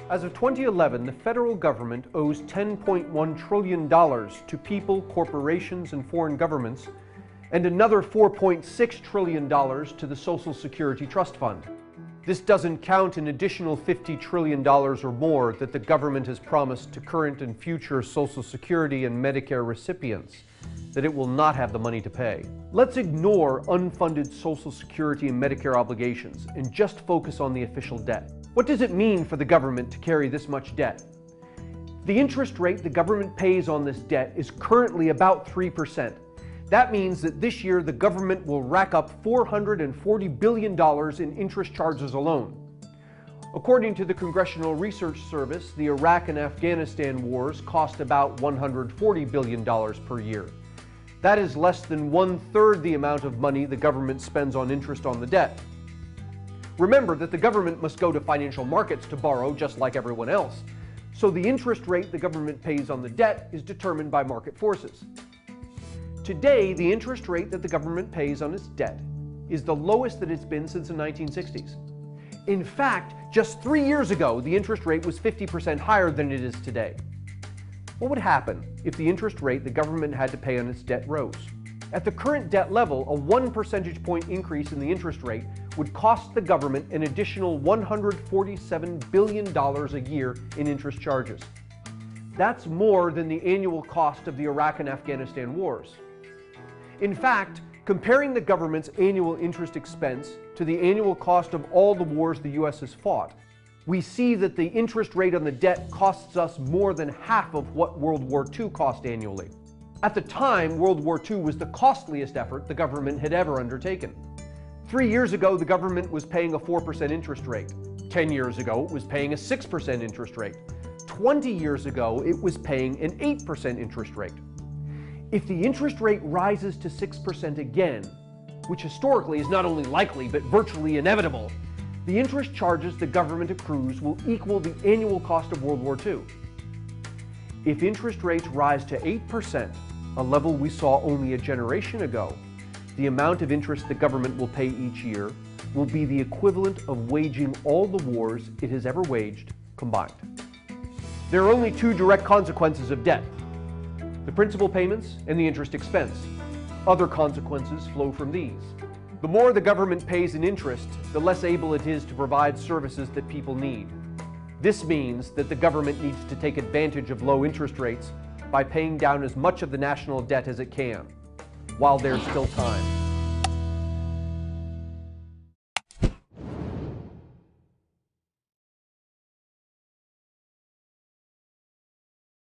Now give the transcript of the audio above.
As of 2011, the federal government owes $10.1 trillion to people, corporations, and foreign governments, and another $4.6 trillion to the Social Security Trust Fund. This doesn't count an additional $50 trillion or more that the government has promised to current and future Social Security and Medicare recipients that it will not have the money to pay. Let's ignore unfunded Social Security and Medicare obligations and just focus on the official debt. What does it mean for the government to carry this much debt? The interest rate the government pays on this debt is currently about 3%. That means that this year the government will rack up $440 billion in interest charges alone. According to the Congressional Research Service, the Iraq and Afghanistan wars cost about $140 billion per year. That is less than 1/3 the amount of money the government spends on interest on the debt. Remember that the government must go to financial markets to borrow just like everyone else. So the interest rate the government pays on the debt is determined by market forces. Today, the interest rate that the government pays on its debt is the lowest that it's been since the 1960s. In fact, just 3 years ago, the interest rate was 50% higher than it is today. What would happen if the interest rate the government had to pay on its debt rose? At the current debt level, a 1 percentage point increase in the interest rate would cost the government an additional $147 billion a year in interest charges. That's more than the annual cost of the Iraq and Afghanistan wars. In fact, comparing the government's annual interest expense to the annual cost of all the wars the U.S. has fought, we see that the interest rate on the debt costs us more than half of what World War II cost annually. At the time, World War II was the costliest effort the government had ever undertaken. 3 years ago, the government was paying a 4% interest rate. 10 years ago, it was paying a 6% interest rate. 20 years ago, it was paying an 8% interest rate. If the interest rate rises to 6% again, which historically is not only likely but virtually inevitable, the interest charges the government accrues will equal the annual cost of World War II. If interest rates rise to 8%, a level we saw only a generation ago, the amount of interest the government will pay each year will be the equivalent of waging all the wars it has ever waged combined. There are only two direct consequences of debt: the principal payments and the interest expense. Other consequences flow from these. The more the government pays in interest, the less able it is to provide services that people need. This means that the government needs to take advantage of low interest rates by paying down as much of the national debt as it can, while there's still time.